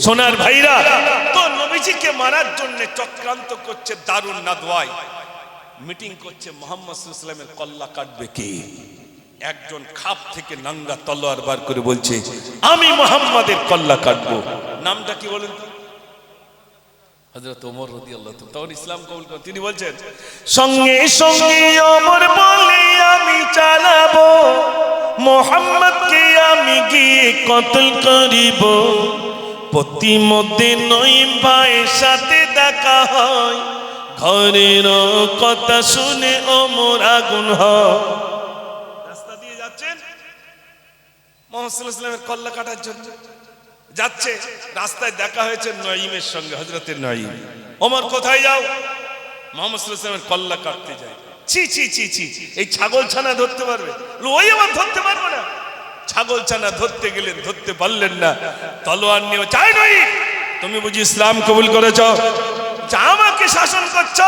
সোনার ভাইরা, তো নবীজিকে মারার জন্য চক্রান্ত করছে দারুন নাদওয়ায়, মিটিং করছে মুহাম্মদ সাল্লাল্লাহু আলাইহি ওয়াসাল্লামের কল্লা কাটবে কে। একজন খাপ থেকে নাঙ্গা তলোয়ার বার করে বলছে, আমি মুহাম্মাদের কল্লা কাটবো। নামটা কি বলেন তো? হযরত ওমর রাদিয়াল্লাহু তাআলা তখন ইসলাম কবুল করেন। তিনি বলছেন, সঙ্গে সঙ্গে ওমর বলে, আমি চালাবো মুহাম্মদকে, আমি গিয়ে কতল করিব। প্রতিমধ্যে নঈম ভাইয়ের সাথে দেখা হয়, ঘরের কথা শুনে ওমর আগুন হয়। রাস্তা দিয়ে যাচ্ছেন মুহাম্মদ সাল্লাল্লাহু আলাইহি ওয়াসাল্লামের কল্লা কাটার জন্য, যাচ্ছে রাস্তায় দেখা হয়েছে নঈমের সঙ্গে, হযরতে নঈম। ওমর কোথায় যাও? মুহাম্মদ সাল্লাল্লাহু আলাইহি ওয়াসাল্লামের কল্লা কাটতে যায়। ছি ছি ছি ছি, এই ছাগল ছানা ধরতে পারবে? ওই আমার ধরতে পারবো না। ছাগল ছানা ধরতে গেলেন, ধরতে পারলেন না, তলোয়ার নিয়ে চাই নই, তুমি বুঝি ইসলাম কবুল করেছো, আমাকে শাসন করছো?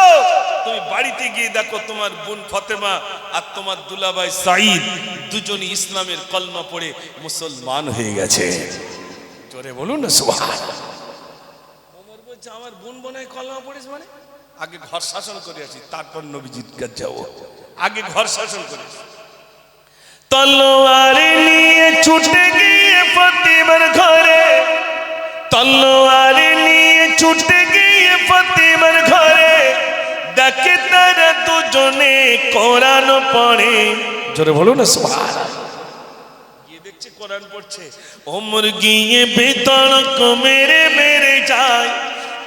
তুমি বাড়িতে গিয়ে দেখো তোমার বোন ফাতেমা আর তোমার দুলাভাই সাঈদ দুজনই ইসলামের কলমা পড়ে মুসলমান হয়ে গেছে। জোরে বলুন না সুবহানাল্লাহ। ওমর বলছে, আমার বোন বোনাই কলমা পড়েছে মানে? আগে ঘর শাসন করে আসি, তারপর নবীজির কাছে যাবো। আগে ঘর শাসন করে আসি। তলোয়ার নিয়ে ছুটে গিয়ে ফাতেমার ঘরে, তলোয়ার নিয়ে ছুটে গিয়ে ফাতেমার ঘরে, দেখে তারা দুজনে কোরআন পড়ে। জোরে বলুন না সুবহানাল্লাহ। গিয়ে দেখছে কোরআন পড়ছে। ওমর গিয়ে বেতড়ক মেরে মেরে যায়,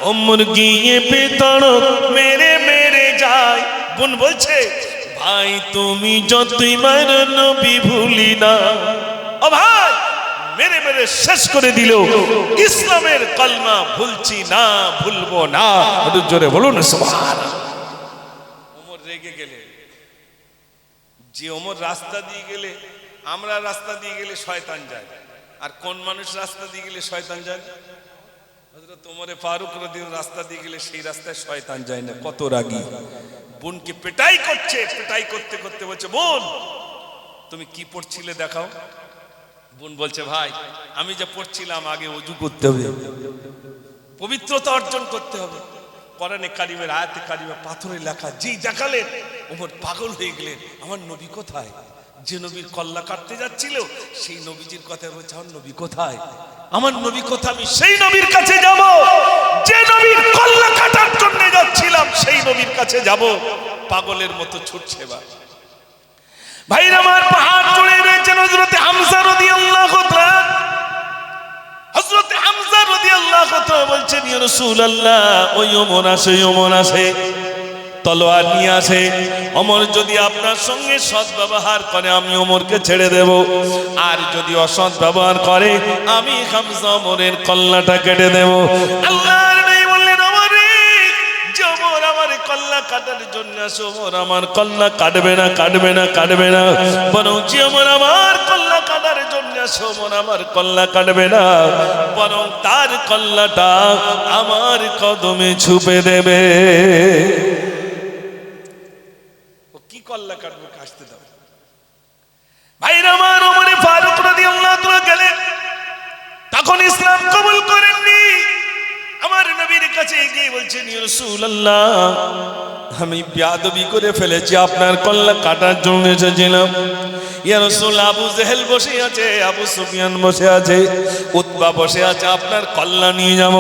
ওমর গিয়ে বেতড়ক মেরে মেরে যায়। বোন বলছে, ভাই তুমি যতই মারো নবী ভুলি না। ও ভাই, মেরে মেরে শেষ করে দিল, ইসলামের কলমা ভুলছি না, ভুলবো না। একটু জোরে বলুন না সুবহানাল্লাহ। ওমর রেগে গেলে, যে ওমর রাস্তা দিয়ে গেলে, আমরা রাস্তা দিয়ে গেলে শয়তান যায়, আর কোন মানুষ রাস্তা দিয়ে গেলে শয়তান যায়? হযরত ওমরে ফারুক রাদিয়াল্লাহু রাস্তা দিয়ে গেলে সেই রাস্তায় শয়তান যায় না। কত রাগী। বোনকে পেটাই করছে, পেটাই করতে করতে বলছে, বোন তুমি কি পড়ছিলে দেখাও। বোন বলছে, ভাই আমি যা পড়ছিলাম, আগে ওযু করতে হবে, পবিত্রতা অর্জন করতে হবে। কোরআনে কারিমের আয়াতে কারিমে পাথরে লেখা, যেই দেখালেন ওমর পাগল হয়ে গেলেন, আমার নবী কোথায়? যে নবীর কল্লা কাটতে যাচ্ছিল সেই নবীজির কথা বলছে, আমার নবী কোথায়? আমার নবী কোথায়? আমি সেই নবীর কাছে যাব, যে নবীর কল্লা কাটার জন্য যাচ্ছিলাম সেই নবীর কাছে যাব। পাগলের মতো ছুটছে। ভাইরা আমার, পাহাড় চড়ে রয়েছেন হযরতে হামজা রাদিয়াল্লাহু তাআলা। হযরতে হামজা রাদিয়াল্লাহু তাআলা বলছেন, ইয়া রাসূলুল্লাহ, ওই ওমর আসে, ওমর আসে, তলোয়ার নিয়ে আসে। ওমর যদি আপনার সঙ্গে সৎ ব্যবহার করে আমি ওমরকে ছেড়ে দেব, আর যদি অসৎ ব্যবহার করে আমি হামজা ওমরের কল্লাটা কেটে দেব। আল্লাহর নবী বললেন, ওমর যে ওমর আমার কল্লা কাটার জন্য আসে, ওমর আমার কল্লা কাটবে না, কাটবে না, কাটবে না, বরং যে ওমর আমার কল্লা কাটার জন্য আসে, ওমর আমার কল্লা কাটবে না, বরং তার কল্লাটা আমার কদমে ছুপে দেবে। কল্লা কাটবো, কাটতে দাও। ভাইরা আমার, ওমরে ফারুক রাদিয়াল্লাহু তাআলা গেলেন, তখন ইসলাম কবুল করেননি। আমার নবীর কাছে গিয়ে বলছেন, ইয়া রাসূলুল্লাহ, আমি বেয়াদবি করে ফেলেছি, আপনার কল্লা কাটার জন্য এসেছিলাম। ইয়া রাসূল, আবু জেহেল বসে আছে, আবু সুফিয়ান বসে আছে, উতবা বসে আছে, আপনার কল্লা নিয়ে যাব।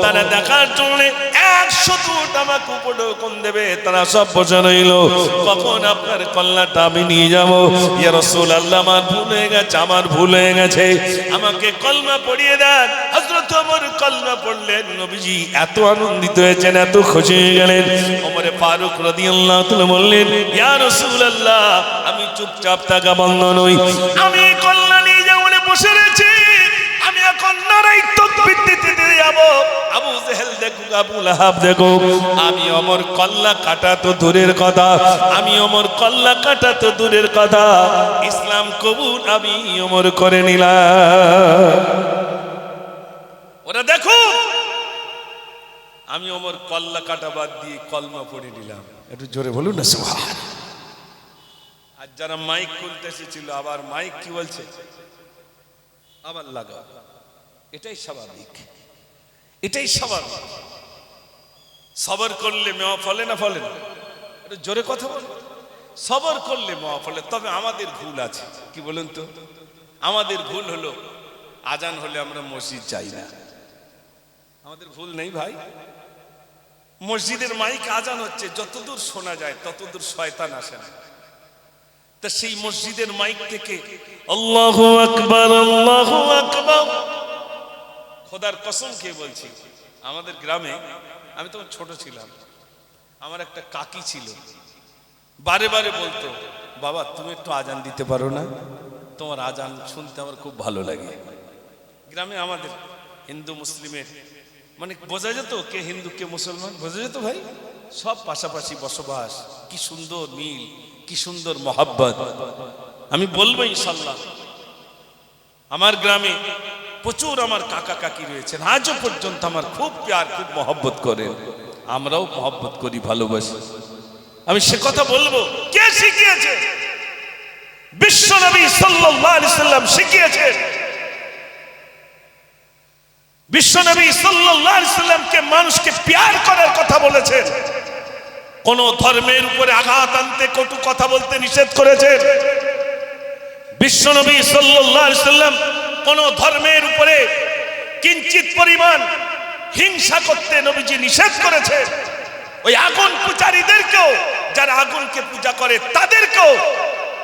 তারা দেখার জন্য 100 আমাকে উপঢৌকন দেবে, তারা সব বসে রইল, কখন আপনার কল্লাটা আমি নিয়ে যাব। ইয়া রাসূলুল্লাহ, আমার ভুল হয়ে গেছে, আমার ভুল হয়ে গেছে, আমাকে কলমা পড়িয়ে দেন। হযরত ওমর কলমা পড়লেন। নবীজি এত আনন্দিত হয়েছেন, এত খুশি হয়ে গেলেন। ওমরে ফারুক রাদিয়াল্লাহু তাআলা বললেন, ইয়া রাসূলুল্লাহ, আমি চুপচাপ থাকা বন্ধ নই, আমি কল্লা নিয়ে যাব বলে বসে রয়েছি, আমি এখন নারায়ে তাকবীর দিতে যাব। আবু জেহেল দেখুক, আবু লাহাব দেখুক, আমি ওমর কল্লা কাটা তো দূরের কথা, আমি ওমর কল্লা কাটা তো দূরের কথা, ইসলাম কবুল আমি ওমর করে নিলাম। ওরা দেখো, আমি ওমর কল্লা কাটা বাদ দিয়ে কলমা পড়ে নিলাম। একটু জোরে বলুন না সুবহানাল্লাহ। আর যারা মাইক খুলতে এসেছিল, আবার মাইক কি বলছে, আবার লাগাও, এটাই স্বাভাবিক। এটাই স্বাভাবিক। সবর করলে মেওয়া ফলে না ফলে না? এটা জোরে কথা বল। সবর করলে মেওয়া ফলে। তবে আমাদের ভুল আছে, কি বলুন তো? আমাদের ভুল হলো আজান হলে আমরা মসজিদ যাই না। আমাদের ভুল নেই ভাই? মসজিদের মাইক আজান হচ্ছে, যতদূর শোনা যায় ততদূর শয়তান আসে না। তা সেই মসজিদের মাইক থেকে আল্লাহু আকবার আল্লাহু আকবার, খোদার কসম খেয়ে বলছি, আমাদের গ্রামে, আমি তখন ছোট ছিলাম, আমার একটা কাকি ছিল, বারে বারে বলতো, বাবা তুমি একটু আজান দিতে পারো না? তোমার আজান শুনতে আমার খুব ভালো লাগে। গ্রামে আমাদের হিন্দু মুসলিমের মানে বোঝা যেত কে হিন্দু কে মুসলমান, বোঝা যেত ভাই। সব পাশাপাশি বসবাস, কি সুন্দর মিল, কি সুন্দর মহাব্বত। আমি বলবো ইনশাল্লাহ, আমার গ্রামে প্রচুর আমার কাকা কাকি রয়েছেন, আজও পর্যন্ত আমার খুব প্যার, খুব মহব্বত করেন। আমরাও মহব্বত করি, ভালোবাসি। আমি সে কথা বলবো, কে শিখিয়েছে? বিশ্ব নবী সাল্লাল্লাহু আলাইহি সাল্লাম শিখিয়েছেন। বিশ্ব নবী সাল্লাল্লাহু আলাইহি সাল্লামকে মানুষকে প্যার করার কথা বলেছেন। কোন ধর্মের উপরে আঘাত আনতে, কটু কথা বলতে নিষেধ করেছেন। বিশ্ব নবী সাল্লাল্লাহু আলাইহি সাল্লাম কোন ধর্মের উপরে কিঞ্চিত পরিমাণ হিংসা করতে নবীজি নিষেধ করেছেন। ওই আগুন পূজারীদেরকেও, যারা আগুনকে পূজা করে তাদেরকেও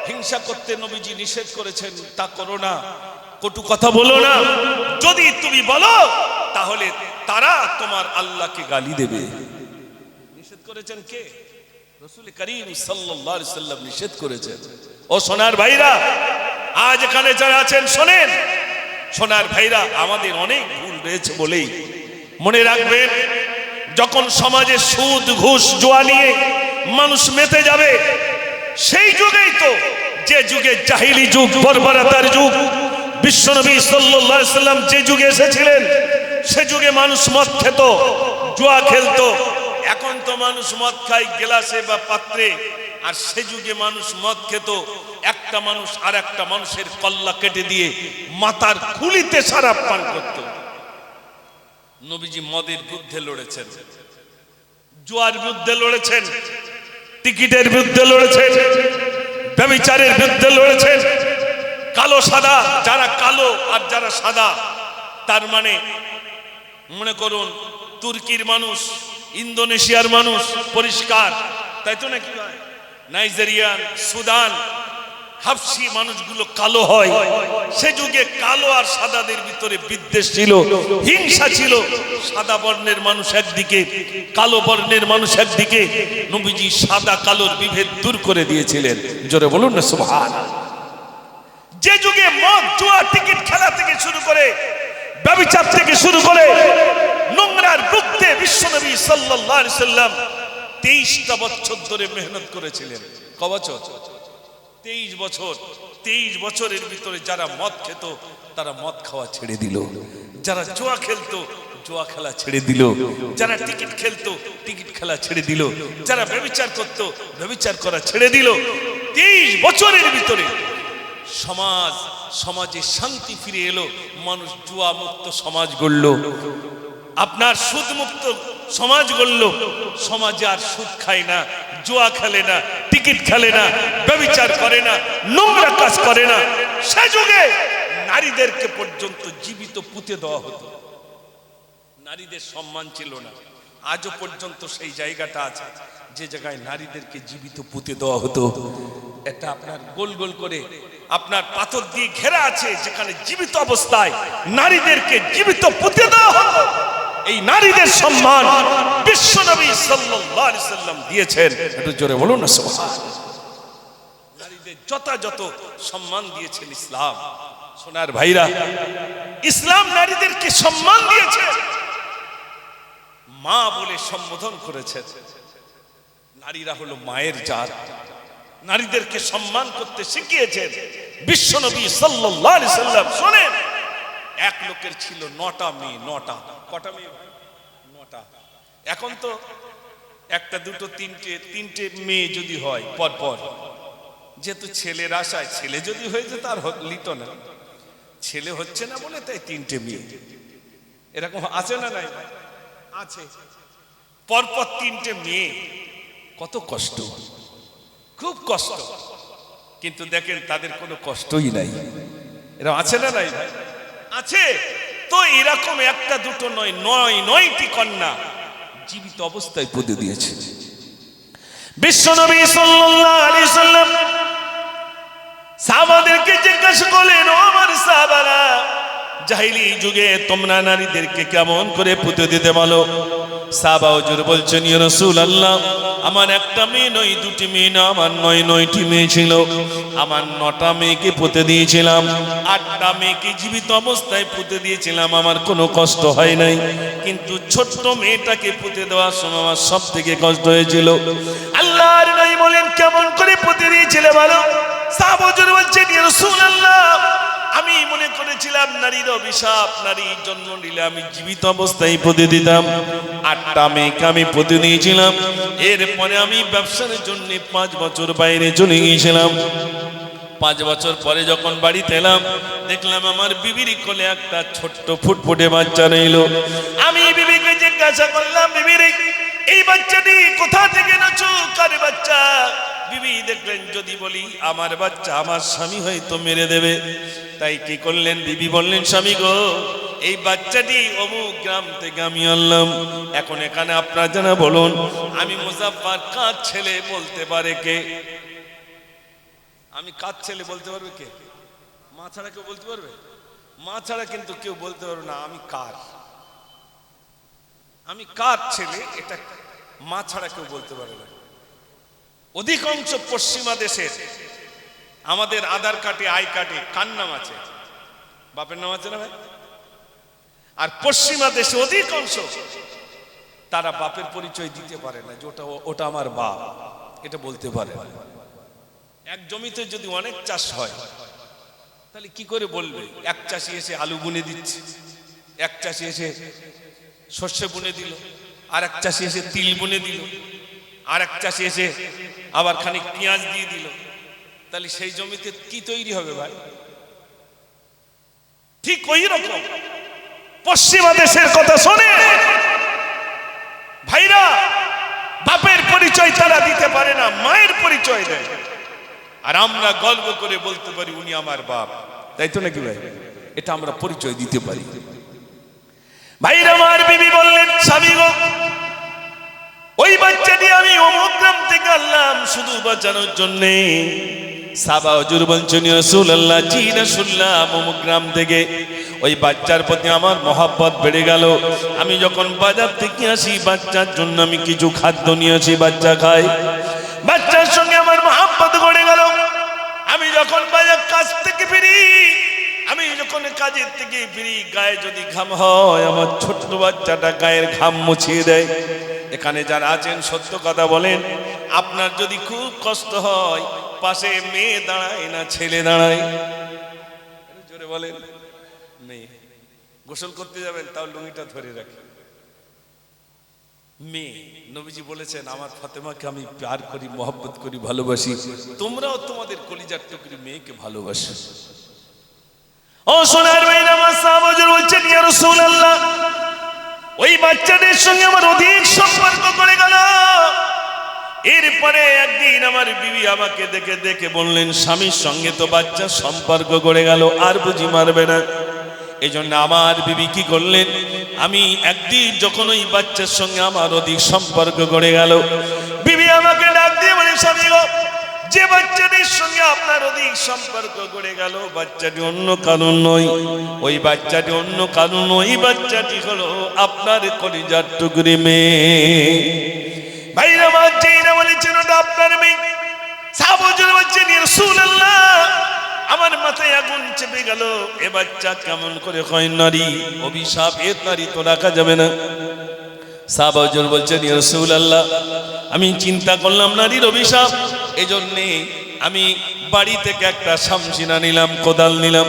হিংসা করতে নবীজি নিষেধ করেছেন। তা করো না, কটু কথা বলো না। যদি তুমি বলো তাহলে তারা তোমার আল্লাহকে গালি দেবে। নিষেধ করেছেন কে? রাসূল করিম সাল্লাল্লাহু আলাইহি সাল্লাম নিষেধ করেছেন। ও সোনার ভাইরা, আজ এখানে যারা আছেন শোনেন, সোনার ভাইরা, আমাদের অনেক ভুল রয়েছে বলেই মনে রাখবেন, যখন সমাজে সুদ ঘুষ জুয়া নিয়ে মানুষ মেতে যাবে, সেই যুগেই তো, যে যুগে জাহিলি যুগ, বর্বরতার যুগ, বিশ্বনবী সাল্লাল্লাহু আলাইহি সাল্লাম যে যুগে এসেছিলেন, সে যুগে মানুষ মদ খেত, জুয়া খেলতো। এখন তো মানুষ মদ খায় গ্লাসে বা পাত্রে, আর সে যুগে মানুষ মদ খেত, একটা মানুষ আর একটা মানুষের কল্লা কেটে দিয়ে মাথার খুলিতে শরাব পান করত। নবীজি মদের বিরুদ্ধে লড়েছেন, জুয়ার বিরুদ্ধে লড়েছেন, টিকিটের বিরুদ্ধে লড়েছেন, ব্যভিচারের বিরুদ্ধে লড়েছেন। কালো সাদা, যারা কালো আর যারা সাদা, তার মানে মনে করুন তুর্কির মানুষ, ইন্দোনেশিয়ার মানুষ পরিষ্কার, তাই তো নাকি? নাইজেরিয়ান, সুদান, হাবশি মানুষগুলো কালো হয়। সে যুগে কালো আর সাদাদের ভিতরে বিদ্বেষ ছিল, হিংসা ছিল। সাদা বর্ণের মানুষ একদিকে, কালো বর্ণের মানুষ একদিকে। নবীজি সাদা কালোর বিভেদ দূর করে দিয়েছিলেন। জোরে বলুন না সুবহানাল্লাহ। যে যুগে মদ, জুয়া, টিকিট খেলা থেকে শুরু করে, ব্যভিচার থেকে শুরু করে নোংরার বিরুদ্ধে বিশ্বনবী সাল্লাল্লাহু আলাইহি সাল্লাম 23টা বছর ধরে মেহনত করেছিলেন। ক বছর? 23 বছর। 23 বছরের ভিতরে যারা মদ খেত তারা মদ খাওয়া ছেড়ে দিল, যারা জুয়া খেলতো জুয়া খেলা ছেড়ে দিল, যারা টিকিট খেলতো টিকিট খেলা ছেড়ে দিল, যারা ব্যভিচার করত ব্যভিচার করা ছেড়ে দিল। 23 বছরের ভিতরে সমাজে শান্তি ফিরে এলো। মানুষ জুয়া মুক্ত সমাজ গড়ল, আপনার সুদ মুক্ত সমাজ গড়ল। সমাজে আর সুদ খায় না, জুয়া খেলে না, টিকিট খেলে না, ব্যভিচার করে না, নোংরা কাজ করে না। সে যুগে নারীদেরকে পর্যন্ত জীবিত পুঁতে দেওয়া হতো, নারীদের সম্মান ছিল না। আজও পর্যন্ত সেই জায়গাটা আছে, যে জায়গায় নারীদেরকে জীবিত পুঁতে দেওয়া হতো। এটা আপনার গোল গোল করে আপনার পাথর দিয়ে ঘেরা আছে, যেখানে জীবিত অবস্থায় নারীদেরকে জীবিত পুঁতে দেওয়া হতো। এই নারীদের সম্মান বিশ্বনবী সাল্লাল্লাহু আলাইহি সাল্লাম দিয়েছেন। একটু জোরে বলুন না সুবহানাল্লাহ। নারীদের যথাযথ সম্মান দিয়েছেন ইসলাম। সোনার ভাইরা, ইসলাম নারীদেরকে সম্মান দিয়েছে, মা বলে সম্বোধন করেছেন। নারীরা হলো মায়ের জাত, নারীদেরকে সম্মান করতে শিখিয়েছেন বিশ্বনবী সাল্লাল্লাহু আলাইহি সাল্লাম। শুনেন, এক লোকের ছিল 9টা মেয়ে। 9টা। কটা মেয়ে? 9টা। এখন তো একটা দুটো তিনটে মেয়ে যদি হয় পরপর, যেহেতু ছেলের আশায়, ছেলে যদি হয়ে যেত আর লিত না, ছেলে হচ্ছে না বলে তাই 3টে মেয়ে। এরকম আছে না নাই? আছে। পরপর 3টে মেয়ে, কত কষ্ট, খুব কষ্ট, কিন্তু দেখেন তাদের কোনো কষ্টই নাই। এরকম আছে না নাই? আছে। তো এরকম একটা দুটো নয়, 9টি কন্যা জীবিত অবস্থায় পুঁতে দিয়েছে। বিশ্বনবী সাল্লাল্লাহু আলাইহি সাল্লাম সাহাবাদেরকে জিজ্ঞাসা করলেন, ও আমার সাহাবারা, জাহিলি যুগে তোমরা নারীদেরকে কেমন করে পুঁতে দিতে বলো? সাহাবা হুজুর বলছেন, ইয়া রাসূলুল্লাহ, আমার একটা মেয়ে নয়, 2টি মেয়ে না, আমার 9টি মেয়ে ছিল। আমার 9টা মেয়েকে পুঁতে দিয়েছিলাম, 8টা মেয়েকে জীবিত অবস্থায় পুঁতে দিয়েছিলাম, আমার কোনো কষ্ট হয় নাই। কিন্তু ছোট্ট মেয়েটাকে পুঁতে দেওয়ার সময় আমার সব থেকে কষ্ট হয়েছিল। আল্লাহর নবী বলেন, কেমন করে পুঁতে দিয়েছিলে বলো? সাহাবা হুজুর বলছেন, ইয়া রাসূলুল্লাহ, আমি মনে করেছিলাম নারীর অভিশাপ, নারী জন্ম নিলে আমি জীবিত অবস্থায় পুঁতে দিতাম। 8টা মেয়েকে আমি পুঁতে দিয়েছিলাম। এরপরে আমি ব্যবসার জন্য 5 বছর বাইরে চলে গিয়েছিলাম। 5 বছর পরে যখন বাড়িতে এলাম, দেখলাম আমার বিবির কোলে একটা ছোট্ট ফুটফুটে বাচ্চা রইল। আমি বিবিকে জিজ্ঞাসা করলাম, বিবি রে, এই বাচ্চাটি কোথা থেকে এনেছো, কার বাচ্চা? বিবি দেখলেন, যদি বলি আমার বাচ্চা, আমার স্বামী হয়তো মেরে দেবে। তাই কি করলেন, বিবি বললেন, স্বামী গো, এই বাচ্চাটি অমুক গ্রাম থেকে আমি আনলাম। এখন এখানে আপনারা জানা বলুন, আমি মুজাফফর কার ছেলে বলতে পারে কে? আমি কার ছেলে বলতে পারবে কে? মা ছাড়া কেউ বলতে পারবে? মা ছাড়া কিন্তু কেউ বলতে পারবে না আমি কার, আমি কার ছেলে, এটা মা ছাড়া কেউ বলতে পারে না। অধিকাংশ পশ্চিমা দেশের আমাদের আধার কার্ডে, আই কার্ডে কার নাম আছে? বাপের নাম আছে না ভাই? আর পশ্চিমা দেশে অধিকাংশ তারা বাপের পরিচয় দিতে পারে না, যে ওটা আমার বাপ, এটা বলতে পারে না। এক জমিতে যদি অনেক চাষ হয়, তাহলে কি করে বলবে? এক চাষি এসে আলু বুনে দিচ্ছে, এক চাষি এসে সর্ষে বুনে দিল, আর এক চাষি এসে তিল বুনে দিল, আর এক চাষি এসে আবার খানিক পেঁয়াজ দিয়ে দিল, তাহলে সেই জমিতে কি তৈরি হবে ভাই? ঠিক ওই রকম পশ্চিমা দেশের কথা শোনে ভাইরা, বাপের পরিচয় তারা দিতে পারে না, মায়ের পরিচয় দেয়। আর আমরা গর্ব করে বলতে পারি উনি আমার বাপ, তাই তো নাকি ভাই? এটা আমরা পরিচয় দিতে পারি। ভাইরা, আমার বিবি বললেন, স্বামী গো, ওই বাচ্চাটি আমি অমুক গ্রাম থেকে আনলাম শুধু বাঁচানোর জন্যে। সাহাবা হুজুর বলছেন, ইয়া রাসূলুল্লাহ, জি রাসূলুল্লাহ, অমুক গ্রাম থেকে ওই বাচ্চার প্রতি আমার মহব্বত বেড়ে গেল। আমি যখন বাজার থেকে আসি, বাচ্চার জন্য আমি কিছু খাদ্য নিয়ে আসি, বাচ্চা খাই, বাচ্চার সঙ্গে আমার মহব্বত গড়ে গেল। আমি যখন বাজার কাজ থেকে ফিরি, আমি যখন কাজের থেকে ফিরি, গায়ে যদি ঘাম হয়, আমার ছোট্ট বাচ্চাটা গায়ের ঘাম মুছিয়ে দেয়। এখানে যারা আছেন সত্য কথা বলেন, আপনার যদি খুব কষ্ট হয়, পাশে মেয়ে দাঁড়ায় না ছেলে দাঁড়ায়? জোরে বলেন। মেয়ে গোসল করতে যাবেন, তাও লুঙ্গিটা ধরে রাখে। মেয়ে, নবীজি বলেছেন, আমার ফাতেমাকে আমি প্যার করি, মহব্বত করি, ভালোবাসি, তোমরাও তোমাদের কলিজার টুকরি মেয়েকে ভালোবাসো। ও সোনার মেয়ে, আমার সাহাবা হুজুর বলছেন, ইয়া রাসূলুল্লাহ, ওই বাচ্চাদের সঙ্গে আমার অধিক সম্পর্ক করে গেল। এরপরে একদিন আমার বিবি আমাকে দেখে দেখে বললেন, স্বামীর সঙ্গে তো বাচ্চার সম্পর্ক গড়ে গেল, আর বুঝি মারবে না? এই জন্য আমার বিবি কি করলেন, আমি একদিন যখন ওই বাচ্চার সঙ্গে আমার অধিক সম্পর্ক গড়ে গেল, বিবি আমাকে ডাক দিয়ে বলে, স্বামী গো, যে বাচ্চাটির সঙ্গে আপনার অধিক সম্পর্ক গড়ে গেল, বাচ্চাটি অন্য কারণ নয়, ওই বাচ্চাটি অন্য কারণ, ওই বাচ্চাটি হলো আপনার কলিজার টুকরি মেয়ে। ভাইরা, আমার যেইরা বলেছেন ওটা আপনার মেয়ে। সাহাবা হুজুর বলছেন, ইয়া রাসূলুল্লাহ, আমার মাথায় আগুন চেপে গেল, এ বাচ্চা কেমন করে হয় নারী? অভিশাপ, এ নারী তো রাখা যাবে না। সাহাবা হুজুর বলছেন, ইয়া রাসূলুল্লাহ, আমি চিন্তা করলাম নারীর অভিশাপ, এজন্যে আমি বাড়ি থেকে একটা শামসিনা নিলাম, কোদাল নিলাম,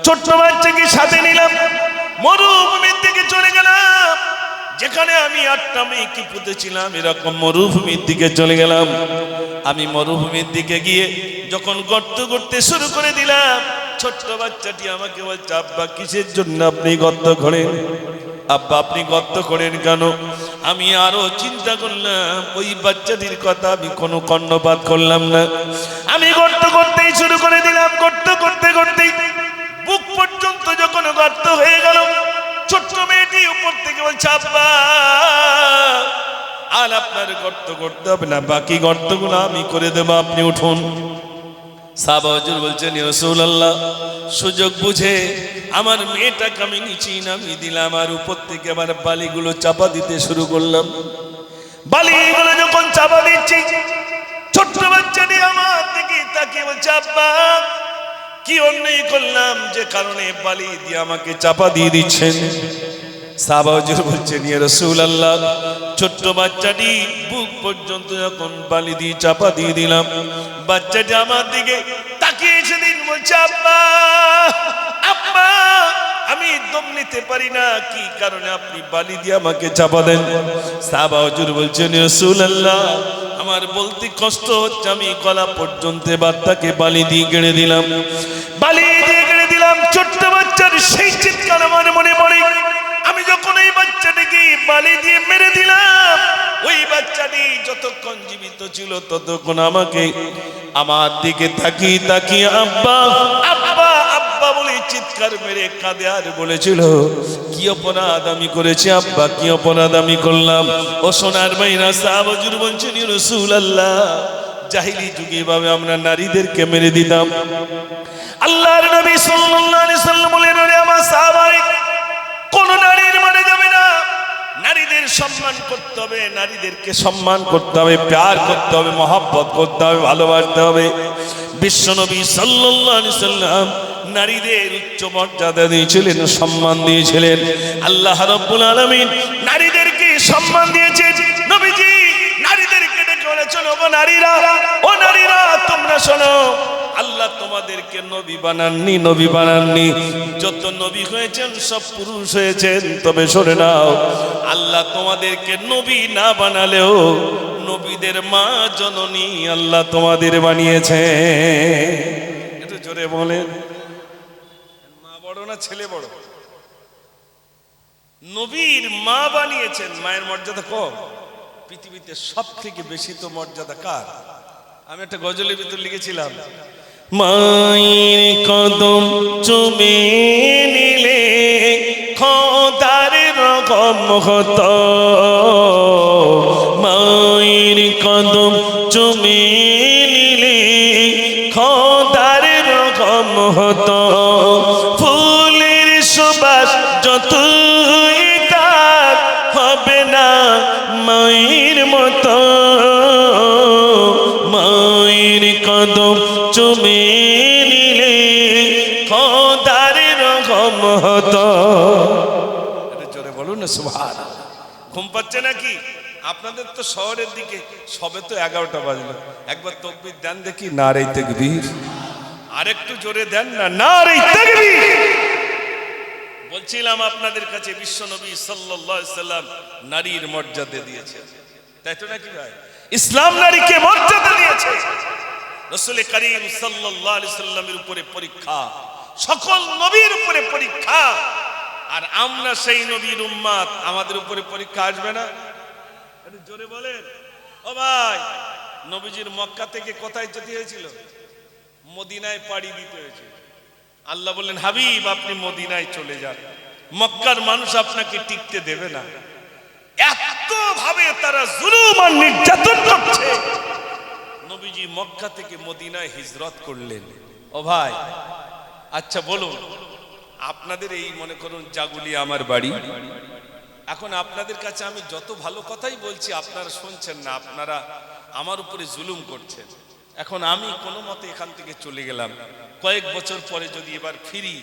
ছোট্ট বাচ্চাকে সাথে নিলাম, মরুভূমির দিকে চলে গেলাম। যেখানে আমি 8টা মেয়েকে পুঁতেছিলাম, এরকম মরুভূমির দিকে চলে গেলাম। আমি মরুভূমির দিকে গিয়ে যখন গর্ত করতে শুরু করে দিলাম, ছোট্ট বাচ্চাটি আমাকে বলছে, আব্বা কিসের জন্য আপনি গর্ত করেন? আব্বা আপনি গর্ত করেন কেন? আমি আরো চিন্তা করলাম, ওই বাচ্চাটির কথা আমি কোনো কর্ণপাত করলাম না। আমি গর্ত করতেই শুরু করে দিলাম। গর্ত করতে করতেই বুক পর্যন্ত যখন গর্ত হয়ে গেল, ছোট্ট মেয়েটি উপর থেকে বলছে, আব্বা আর আপনার গর্ত করতে হবে না, বাকি গর্তগুলো আমি করে দেবো, আপনি উঠুন। সাহাবা হুজুর বলছেন, ইয়া রাসূলুল্লাহ, সুযোগ বুঝে আমার মেয়েটাকে আমি নিচে নামিয়ে দিলাম, আর উপর থেকে আবার বালিগুলো চাপা দিতে শুরু করলাম। বালিগুলো যখন চাপা দিচ্ছি, ছোট্ট বাচ্চাটি আমার দিকে তাকিয়ে বলছে, আব্বা কি অন্যায় করলাম যে কারণে বালি দিয়ে আমাকে চাপা দিয়ে দিচ্ছেন? সাহাবা হুজুর বলছেন, ইয়া রাসূলুল্লাহ, ছোট্ট বাচ্চাটি বুক পর্যন্ত যখন বালি দিয়ে চাপা দিয়ে দিলাম, বাচ্চাটি আমার দিকে তাকিয়ে এসে দিন বলছে, আব্বা আব্বা আমি দম নিতে পারি না, কি কারণে আপনি বালি দিয়ে আমাকে চাপা দেন? সাহাবা হুজুর বলছেন, ইয়া রাসূলুল্লাহ, আমার বলতে কষ্ট হচ্ছে, আমি গলা পর্যন্ত বাচ্চাকে বালি দিয়ে গেড়ে দিলাম, বালি দিয়ে গেড়ে দিলাম। ছোট্ট বাচ্চার সেই চিৎকার আমার মনে পড়ে। আমি যখন এই বাচ্চাটিকে বালি দিয়ে মেরে দিলাম, ওই বাচ্চাটি যতক্ষণ জীবিত ছিল ততক্ষণ আমাকে আমার দিকে তাকিয়ে তাকিয়ে আব্বা আব্বা আব্বা বলে চিৎকার মেরে কাঁদে আর বলেছিল, কি অপরাধ আমি করেছি আব্বা, কি অপরাধ আমি করলাম? ও সোনার মাইরা, সাহাবা হুজুর বলছেন, ইয়া রাসূলুল্লাহ, জাহিলি যুগে ভাবে আমরা নারীদেরকে মেরে দিতাম। আল্লাহর নবী সাল্লাল্লাহু আলাইহি সাল্লাম বলেন, ওরে আমার সাহাবায়ে, কোন নারীর মারা যাবে না, নারীদের সম্মান করতে হবে, নারীদেরকে সম্মান করতে হবে, প্যার করতে হবে, মহব্বত করতে হবে, ভালোবাসতে হবে। বিশ্বনবী সাল্লাল্লাহু আলাইহি সাল্লাম নারীদের উচ্চ মর্যাদা দিয়েছিলেন, সম্মান দিয়েছিলেন। আল্লাহ রাব্বুল আলামিন নারীদেরকে সম্মান দিয়েছেন। নবীজি নারীদেরকে ডেকে বলেছেন, ও নারীরা, ও নারীরা তোমরা শোনো, আল্লাহ তোমাদেরকে নবী বানাননি, নবী বানাননি, যত নবী হয়েছেন সব পুরুষ হয়েছেন। তবে শুনে নাও, আল্লাহ তোমাদেরকে নবী না বানালেও নবীদের মা জননী আল্লাহ তোমাদের বানিয়েছে। একটু জোরে বলেন, মা বড় না ছেলে বড়? নবীর মা বানিয়েছেন। মায়ের মর্যাদা কম? পৃথিবীতে সব থেকে বেশি তো মর্যাদা কার? আমি একটা গজলের ভিতর লিখেছিলাম, মায়ের কদম চুমে নিলে খোদার রকম হতো, মায়ের কদম চুমে নিলে খোদার রকম হতো, ফুলের সুবাস যতই তার হবে না মায়ের মতো, মায়ের কদম চুমে নিলে খোদার রকম হতো। জোরে বলুন না সুবহানাল্লাহ। ঘুম পাচ্ছে নাকি? আপনাদের তো শহরের দিকে সবে তো 11টা বাজলো, একবার তাকবীর দেন দেখি, নারে তাকবীর। আরেকটু জোরে দেন না, নারে তাকবীর। বলছিলাম আপনাদের কাছে বিশ্বনবী সাল্লাল্লাহু আলাইহি সাল্লাম নারীর মর্যাদা দিয়েছে, তাই তো নাকি ভাই? ইসলাম নারীকে মর্যাদা দিয়েছে। রাসূল করিম সাল্লাল্লাহু আলাইহি সাল্লামের উপরে পরীক্ষা, সকল নবীর উপরে পরীক্ষা, আর আমরা সেই নবীর উম্মত, আমাদের উপরে পরীক্ষা আসবে না? একটু জোরে বলেন। ও ভাই, নবীজির মক্কা থেকে কোথায় যেতে হয়েছিল? মদিনায় পাড়ি দিতে হয়েছিল। আল্লাহ বললেন, হাবিব আপনি মদিনায় চলে যান, মক্কার মানুষ আপনাকে টিকতে দেবে না। এত ভাবে তারা জুলুম আর নির্যাতন করছে, নবীজি মক্কা থেকে মদিনায় হিজরত করলেন। ও ভাই, আচ্ছা বলুন, আপনাদের এই মনে করুন জাগুলিয়া আমার বাড়ি, এখন আপনাদের কাছে আমি যত ভালো কথাই বলছি আপনারা শুনছেন না, আপনারা আমার উপরে জুলুম করছেন। এখন আমি কোনো মতে এখান থেকে চলে গেলাম, কয়েক বছর পরে যদি এবার ফিরি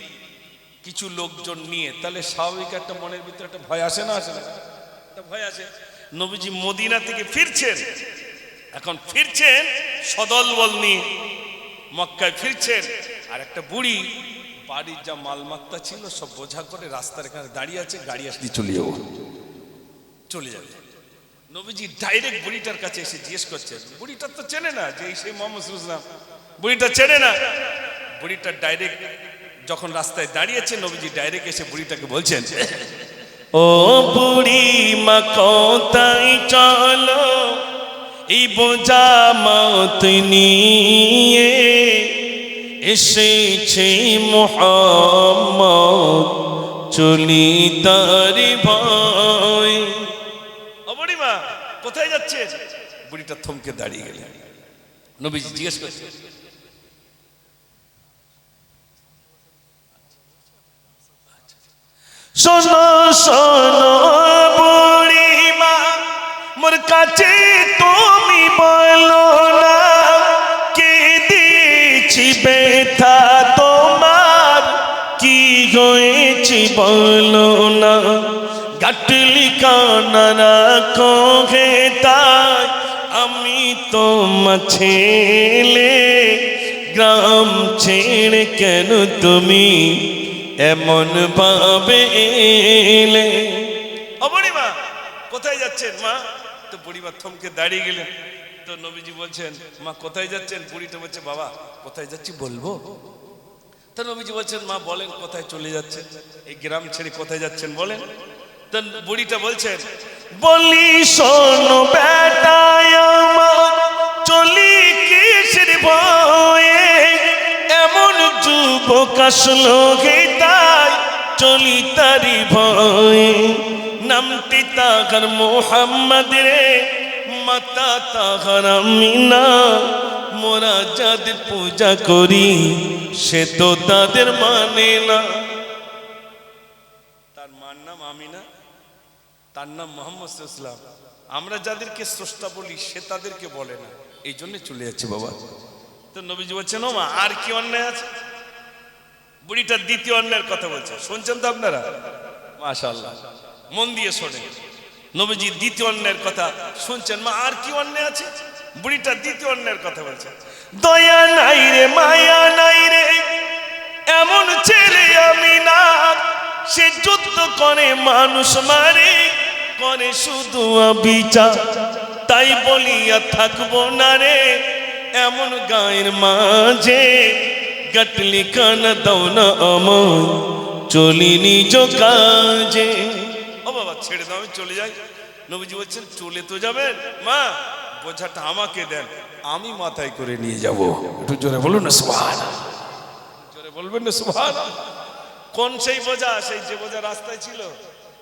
কিছু লোকজন নিয়ে, তাহলে স্বাভাবিক একটা মনের ভিতরে একটা ভয় আসে না? আসে না? একটা ভয় আসে। নবীজি মদিনা থেকে ফিরছেন, এখন ফিরছেন সদল বল নিয়ে, মক্কায় ফিরছেন, আর একটা বুড়ি বাড়ির যা মালমাত্তা ছিল সব বোঝা করে রাস্তার এখানে দাঁড়িয়ে আছে, গাড়ি আসলে চলে যাবে। নবীজি ডাইরেক্ট বুড়িটার কাছে এসে জিজ্ঞেস করছেন, বুড়িটা তো চেনে না যে সেই মোহাম্মদ রাসূলুল্লাহ, বুড়িটা চেনে না। বুড়িটা ডাইরেক্ট যখন রাস্তায় দাঁড়িয়েছে নবীজি ডাইরেক্ট এসে বুড়িটাকে বলছেন, ও বুড়ি মা কোথায় চলো এই বোঝা মত নিয়ে এসেছে মুহাম্মদ চলি তার ভয়। ও বুড়ি মা কোথায় যাচ্ছে? বুড়িটা থমকে দাঁড়িয়ে গেলেন। নবীজি জিজ্ঞেস করছে, শোনো শোনো বুড়িমা মোর কাছে তুমি বলো না কে দিয়েছি ব্যথা তোমার কি হয়েছে বলো না। গাটলি কানা রাখো হে তাই আমি তোমার ছেলে গ্রাম ছেড়ে কেন তুমি এমন ভাবে এলে। ও বুড়িমা কোথায় যাচ্ছেন মা? তো বুড়িমা থমকে দাঁড়িয়ে গেলেন। তো নবীজি বলছেন, মা কোথায় যাচ্ছেন? বুড়িটা বলছে, বাবা কোথায় যাচ্ছি বলবো? তো নবীজি বলছেন, মা বলেন কোথায় চলে যাচ্ছেন, এই গ্রাম ছেড়ে কোথায় যাচ্ছেন বলেন। তো বুড়িটা বলছেন, বলি শোনো বেটায় আমার চলি কিসের ভয়ে এমন যুবক আসলো হে তাই চলি তারি ভয়ে। নামটি তাহার মোহাম্মদ রে মাতা তাহার আমিনা মোরা যাদের পূজা করি সে তো তাদের মানে না। তার মার নাম আমিনা, তার নাম মোহাম্মদ ইসলাম। আমরা যাদেরকে স্রষ্টা বলি সে তাদেরকে বলে না, এই জন্য চলে যাচ্ছে বাবা। তো নবীজি বলছেন, ও মা আর কি অন্যায় আছে? বুড়িটার দ্বিতীয় অন্যায়ের কথা বলছে, শুনছেন তো আপনারা? মাশাআল্লাহ মন দিয়ে শোনেন, নবীজি দ্বিতীয় অন্যায়ের কথা শুনছেন। মা আর কি অন্যায় আছে? বুড়িটার দ্বিতীয় অন্যায়ের কথা বলছে, দয়া নাই রে মায়া নাই রে এমন ছেলে আমি না সে যুদ্ধ করে মানুষ মারে করে শুধু বিচার তাই বলিয়া থাকবো না রে এমন গায়ের মাঝে গাটলি কানা দাও না আমায় চলি নিজ কাজে। ও বাবা ছেড়ে দাও আমি চলে যাই। নবীজি বলছেন, চলে তো যাবেন মা, বোঝাটা আমাকে দেন আমি মাথায় করে নিয়ে যাব। একটু জোরে বলুন না সুবহানাল্লাহ, জোরে বলবেন না সুবহানাল্লাহ। কোন সেই বোঝা? সেই যে বোঝা রাস্তায় ছিল।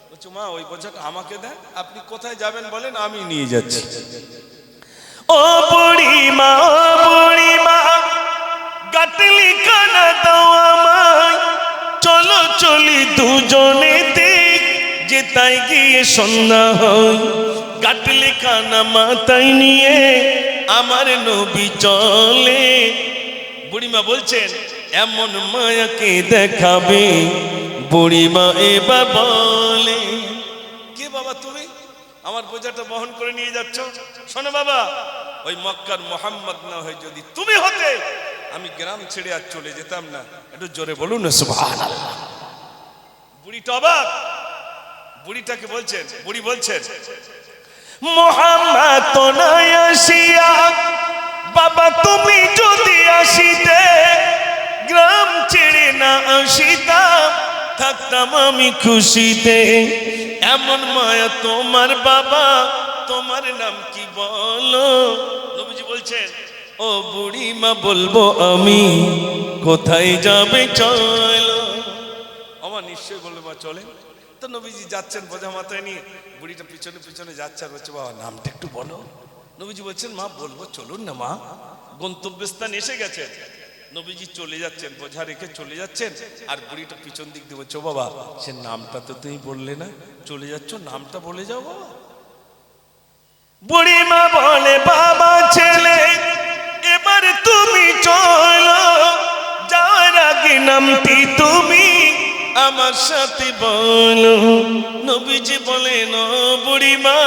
বলছো মা ওই বোঝাটা আমাকে দেন, আপনি কোথায় যাবেন বলেন আমি নিয়ে যাচ্ছি। ও বুড়ি মা গাটলি কানা দাও আমায় চলো চলি দুজনে দেখ যে তাই গিয়ে সন্ধ্যা হয়। গাটলি কানা মাথায় নিয়ে আমার নবী চলে। বুড়িমা বলছেন, এমন মায়াকে দেখাবে বুড়িমা এবার বলে, কে বাবা তুমি আমার বোঝাটা বহন করে নিয়ে যাচ্ছ? শোনো বাবা, ওই মক্কার মোহাম্মদ না হয়ে যদি তুমি হতে আমি গ্রাম ছেড়ে আর চলে যেতাম না। একটু জোরে বলুন না সুবহানাল্লাহ। বুড়িটা অবাক। বুড়িটাকে বলছেন, বুড়ি বলছেন, মোহাম্মদ তো নাই আসিয়া বাবা তুমি যদি আসিতে গ্রাম ছেড়ে না আসিতাম থাকতাম আমি খুশিতে। এমন মায়া তোমার বাবা, তোমার নাম কি বলো? নবীজি বলছেন, ও বুড়ি মা বলবো আমি কোথায় যাবে চলো। আমার নিশ্চয় বলবো মা চলে। তো নবীজি যাচ্ছেন বোঝা মাথায় নিয়ে, বুড়িটা পিছনে পিছনে যাচ্ছে আর বলছে, বাবা নামটা একটু বলো। নবীজি বলছেন, মা বলবো চলুন না মা, গন্তব্যস্থান এসে গেছে। নবীজি চলে যাচ্ছেন, বোঝা রেখে চলে যাচ্ছেন, আর বুড়িটা পিছন দিক দিয়ে বলছো, বাবা সে নামটা তো তুমি বললে না, চলে যাচ্ছ নামটা বলে যাও বাবা। বুড়ি মা বলে, বাবা ছেলে এবার তুমি চলো, যাওয়ার আগে নামটি তুমি আমার সাথে বলো। নবীজি বলেন, ও বুড়ি মা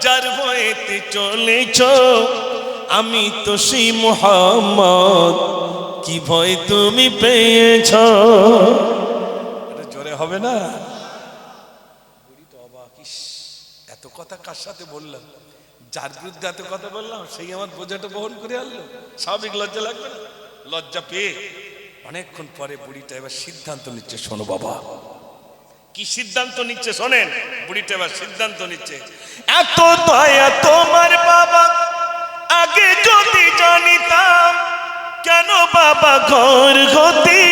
যার ভয়েতে চলেছ আমি তো সেই মুহাম্মদ, কি ভয় তুমি পেয়েছ? জোরে হবে না? বুড়ি তো অবাক, এত কথা কার সাথে বললাম? যার বিরুদ্ধে এত কথা বললাম সেই আমার বোঝাটা বহন করে আনলো। স্বাভাবিক লজ্জা লাগবে না? লজ্জা পেয়ে অনেকক্ষণ পরে বুড়িটা এবার সিদ্ধান্ত নিচ্ছে, শোনো বাবা। কি সিদ্ধান্ত নিচ্ছে শোনেন, বুড়িটা এবার সিদ্ধান্ত নিচ্ছে, এত দয়া তোমার বাবা, আগে যদি জানিতাম, কেন বাবা ঘর গতি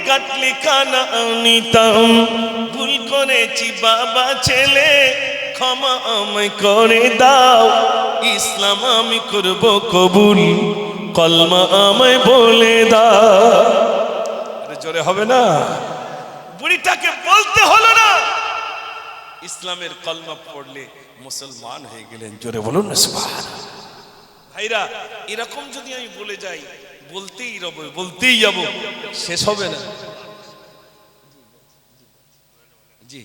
কাটলি কানা নিতাম, ভুল করেছি বাবা ছেলে, ক্ষমা আমায় করে দাও, ইসলাম আমি করব কবুল, কলমা আমায় বলে দাও। জোরে হবে না? বুড়িটাকে বলতে হলো না, ইসলামের কলমা পড়লে মুসলমান হয়ে গেলেন। জোরে বলুন না সুবহানাল্লাহ। ভাইরা, এরকম যদি আমি বলে যাই, বলতেই যাব, শেষ হবে না। জি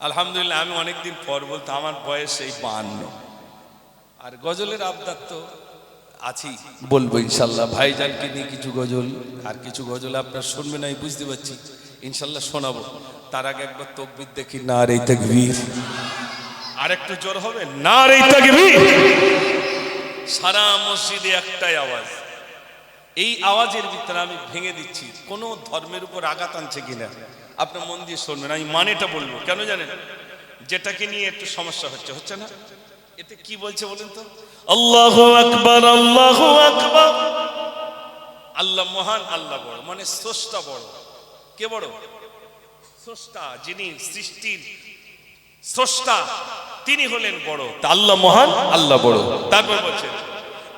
আলহামদুলিল্লাহ, আমি অনেকদিন পর বলতে, আমার বয়স এই 52, আর গজলের আবদার তো আছি, বলবো ইনশাল্লাহ। ভাইজানকে নিয়ে কিছু গজল, আর কিছু গজল আপনারা শুনবেন আমি বুঝতে পারছি, ইনশাল্লাহ শোনাবো। তার আগে একবার তাকবীর দেখি, নারে তাকবীর। আর একটু জোর হবে, নারে তাকবীর। সারা মসজিদে একটাই আওয়াজ, এই আওয়াজের ভিতরে আমি ভেঙে দিচ্ছি, কোন ধর্মের উপর আঘাত আনছে কিনা আপনার মন দিয়ে শুনবেন। আমি মানেটা বলবো, কেন জানেন? যেটাকে নিয়ে একটু সমস্যা হচ্ছে না, এতে কি বলছে বলেন তো? আল্লাহু আকবার, আল্লাহু আকবার। আল্লাহ মহান, আল্লাহ বড়, মানে স্রষ্টা বড়। কে বড়? স্রষ্টা, যিনি সৃষ্টির স্রষ্টা, তিনি হলেন বড়। আল্লাহ মহান, আল্লাহ বড়। তারপর বলছে,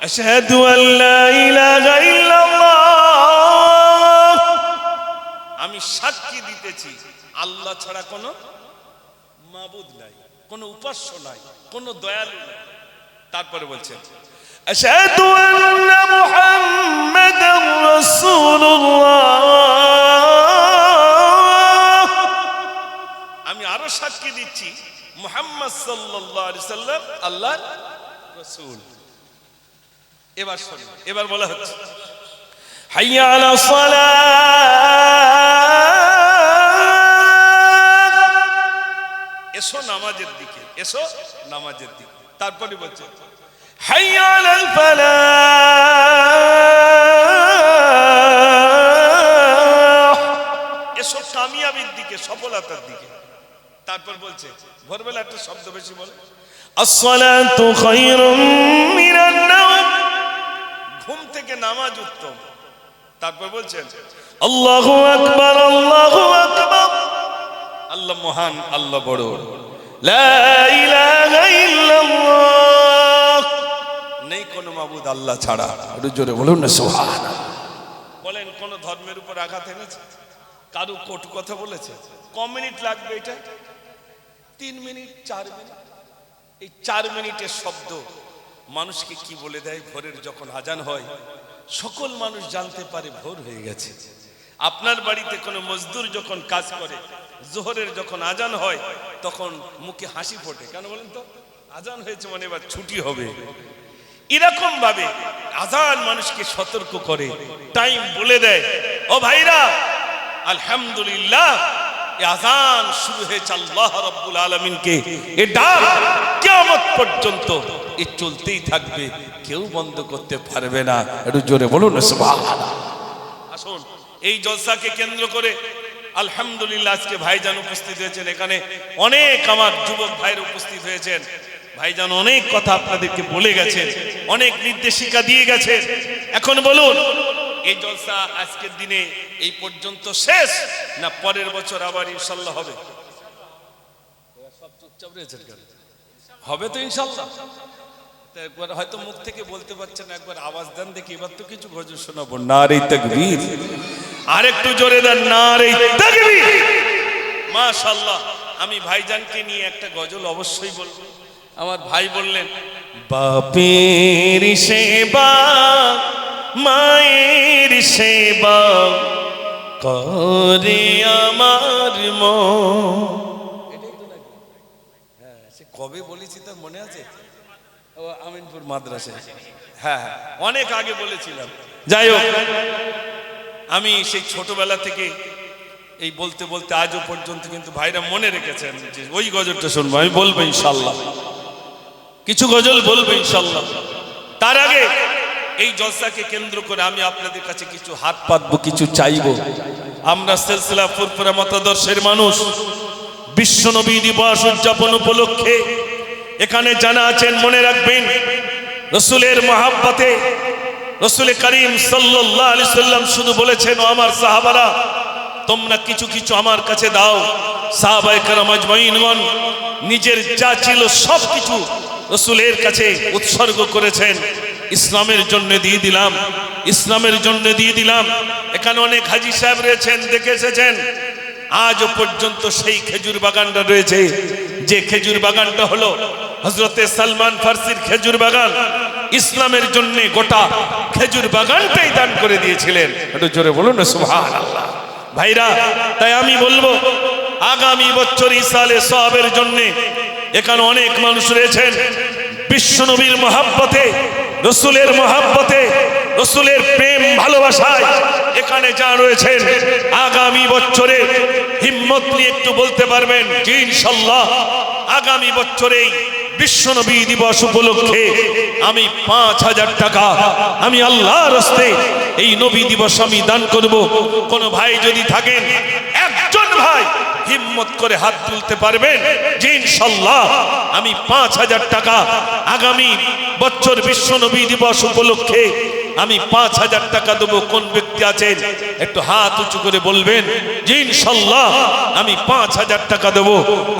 আশহাদু আল্লা ইলাহা ইল্লাল্লাহ, আমি সাক্ষী দিতেছি আল্লাহ ছাড়া কোনো মাবুদ নাই, কোনো উপাস্য নাই, কোনো দয়ালু নাই। তারপরে বলছেন, আশহাদু আন্না মুহাম্মাদার রাসূলুল্লাহ, আমি আরো সাক্ষী দিচ্ছি মুহাম্মদ সাল্লাল্লাহু আলাইহি সাল্লাম আল্লাহর রাসূল। এবার শুনুন, এবার বলা হচ্ছে, হাইয়া আলা সালাত, এসো নামাজের দিকে, এসো নামাজের দিকে। তারপরে বলছে, হাইয়া আলাল ফালাহ, এসো কামিয়াবির দিকে, সফলতার দিকে। তারপর বলছে, ভোরবেলা একটা শব্দ বেশি বলে, আসসালাতু খায়রুম মিনান নাওম, ঘুম থেকে নামাজ উত্তম। তারপর বলছেন, আল্লাহু আকবার, আল্লাহু আকবার, আল্লাহ মহান, আল্লাহ বড়, লা ইলাহা ইল্লাল্লাহ, নেই কোনো মাবুদ আল্লাহ ছাড়া। একটু জোরে বলুন না সুবহানাল্লাহ। বলেন, কোন ধর্মের উপর আঘাত এনেছে? কারো কটু কথা বলেছে? ক মিনিট লাগবে এটা? 3 মিনিট, 4 মিনিট। এই 4 মিনিটের শব্দ মানুষকে কি বলে দেয়? ভোরের যখন আজান হয়, সকল মানুষ জানতে পারে ভোর হয়ে গেছে। আপনার বাড়িতে কোনো মজদুর যখন কাজ করে, জোহরের যখন আজান হয়, তখন মুখে হাসি ফোটে। কেন বলেন তো? আজান হয়েছে মানে এবার ছুটি হবে। এরকম ভাবে আজান মানুষকে সতর্ক করে, টাইম বলে দেয়। ও ভাইরা, আলহামদুলিল্লাহ, এই আজান শুরু হয়েছে আল্লাহ রাব্বুল আলামিনকে এ ডাক কিয়ামত পর্যন্ত এ চলতেই থাকবে, কেউ বন্ধ করতে পারবে না। একটু জোরে বলুন না সুবহানাল্লাহ। আসুন, এই জলসাকে কেন্দ্র করে আলহামদুলিল্লাহ আজকে ভাইজান উপস্থিত হয়েছেন, এখানে অনেক আমার যুবক ভাইরা উপস্থিত হয়েছেন। ভাইজান অনেক কথা আপনাদেরকে বলে গেছেন, অনেক নির্দেশিকা দিয়ে গেছেন। এখন বলুন, এই জলসা আজকের দিনে এই পর্যন্ত শেষ, না পরের বছর আবার ইনশাল্লাহ হবে? সব চুপচাপ রয়েছেন কেন? হবে তো ইনশাল্লাহ। একবার হয়তো মুখ থেকে বলতে পারছেন, একবার আওয়াজ দেন দেখি, এবার তো কিছু গজল শোনাবো। নারে তাকবীর, আর একটু জোরে দেন, নারে তাকবীর। মাশাআল্লাহ, আমি ভাইজানকে নিয়ে একটা গজল অবশ্যই বলবো। আমার ভাই বললেন, বাপের সেবা মায়ের সেবা করে আমার মন। হ্যাঁ, সে কবে বলেছি তার মনে আছে? আমিনপুর মাদ্রাসায়, হ্যাঁ অনেক আগে বলেছিলাম। যাই হোক, আমি সেই ছোটবেলা থেকে এই বলতে বলতে আজও পর্যন্ত কিন্তু ভাইরা মনে রেখেছেন যে ওই গজলটা শুনবো, আমি বলবো ইনশাল্লাহ, কিছু গজল বলবো ইনশাল্লাহ। তার আগে এই জলসাকে কেন্দ্র করে আমি আপনাদের কাছে কিছু হাত পাতবো, কিছু চাইবো। আমরা সিলসিলা ফুরফুরা মতাদর্শের মানুষ। বিশ্ব নবী দিবস উদযাপন উপলক্ষে এখানে জানা আছেন, মনে রাখবেন, রসুলের মহাব্বতে রসুল করিম সাল্লাল্লাহু আলাইহি সাল্লাম শুধু বলেছেন, ও আমার সাহাবারা, তোমরা কিছু কিছু আমার কাছে দাও। সাহাবায়ে কেরাম আজমাইনগণ নিজের যা ছিল সব কিছু রসুলের কাছে উৎসর্গ করেছেন। ইসলামের জন্য দিয়ে দিলাম, ইসলামের জন্য দিয়ে দিলাম। এখানে অনেক হাজী সাহেব রয়েছেন, দেখে এসেছেন। আজও পর্যন্ত সেই খেজুর বাগানটা রয়েছে, যে খেজুর বাগানটা হলো হযরতে সালমান ফার্সির খেজুর বাগান। ইসলামের জন্য গোটা খেজুর বাগানটাই দান করে দিয়েছিলেন। একটু জোরে বলুন না সুবহানাল্লাহ। ভাইরা, তাই আমি বলবো, আগামী বছর ইসালে সওয়াবের জন্য এখানে অনেক মানুষ রয়েছেন। বিশ্ব নবীর মহাব্বতে, রসুলের মহাব্বতে, রসুলের প্রেম ভালোবাসায় এখানে যা রয়েছেন, আগামী বছরে হিম্মত নিয়ে একটু বলতে পারবেন যে ইনশাআল্লাহ আগামী বছরেই বিশ্ব নবী দিবস উপলক্ষে আমি ৫,০০০ টাকা আমি আল্লাহর রাস্তে এই নবী দিবস আমি দান করব। কোন ভাই যদি থাকেন, একজন ভাই হিম্মত করে হাত তুলতে পারবেন যে ইনশাআল্লাহ আমি ৫,০০০ টাকা আগামী বছর বিশ্ব নবী দিবস উপলক্ষে আমি ৫,০০০ টাকা দেবো। কোন ব্যক্তি আছেন একটু হাত উঁচু করে বলবেন যে ইনশাআল্লাহ আমি ৫,০০০ টাকা দেবো।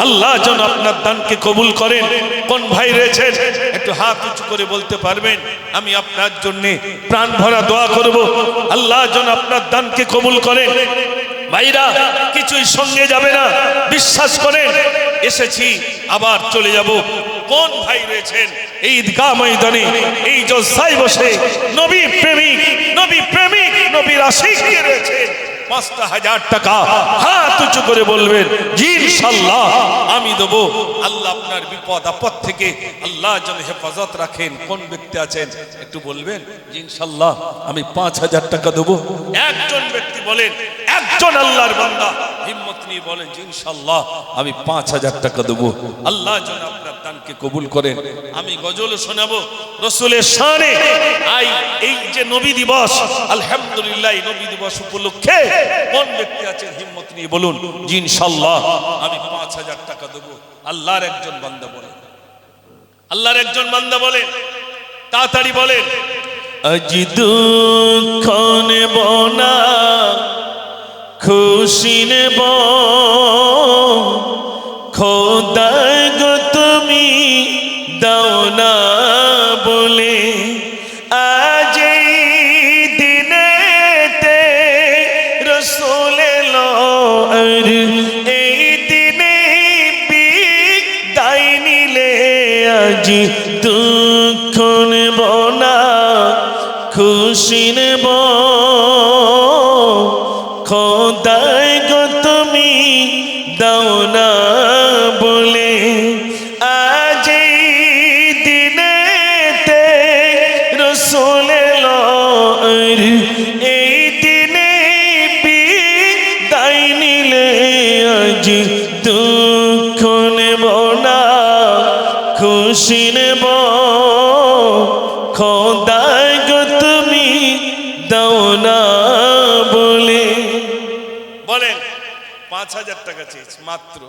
আল্লাহ যেন আপনার দানকে কবুল করেন। কোন ভাই রয়েছেন একটু হাত উঁচু করে বলতে পারবেন, আমি আপনার জন্য প্রাণ ভরা দোয়া করব, আল্লাহ যেন আপনার দানকে কবুল করেন। ভাইরা, কিছুই সঙ্গে যাবে না, বিশ্বাস করেন। এসেছি আবার চলে যাব। কোন ভাই রয়েছেন এই ঈদগাহ ময়দানে এই জলসায় বসে নবী প্রেমিক, নবী প্রেমিক, নবীর আশিক কে রয়েছেন? ৫,০০০ টাকা হাত উঁচু করে বলবেন জি ইনশাআল্লাহ আমি দেবো। আল্লাহ আপনার বিপদ আপদ থেকে আল্লাহ যেন হেফাজত রাখেন। কোন ব্যক্তি আছেন একটু বলবেন জি ইনশাআল্লাহ আমি ৫,০০০ টাকা দেবো। একজন ব্যক্তি বলেন, একজন আল্লাহর বান্দা হিম্মত নিয়ে বলেন জি ইনশাআল্লাহ আমি ৫,০০০ টাকা দেবো। আল্লাহ যেন আপনার দানকে কবুল করেন। আমি গজল শোনাবো রসুলের শানে। এই যে নবী দিবস, আলহামদুলিল্লাহ নবী দিবস উপলক্ষে কোন ব্যক্তি আছেন হিম্মত নিয়ে বলুন জি ইনশাআল্লাহ আমি ৫,০০০ টাকা দেবো। আল্লাহর একজন বান্দা বলেন, আল্লাহর একজন বান্দা বলেন, তাড়াতাড়ি বলেন। আজ দুঃখ নেব না, খুশি নেব, খোদা গো তুমি দাও না বলে, আজ এই দিনেতে রসুল এলো, আর এই দিনে বিদায় নিলে। আজ দুঃখ নেব না, খুশি নেব, খোদায় গো তুমি দাও না বলে, আজ এই দিনেতে রসুল এলো, আর এই দিনে বিদায় নিলে। আজ দুঃখ নেব না, খুশি নেব, খোদায় গো তুমি দাও না বলে। বলেন ৫,০০০ টাকা চেয়েছি মাত্র।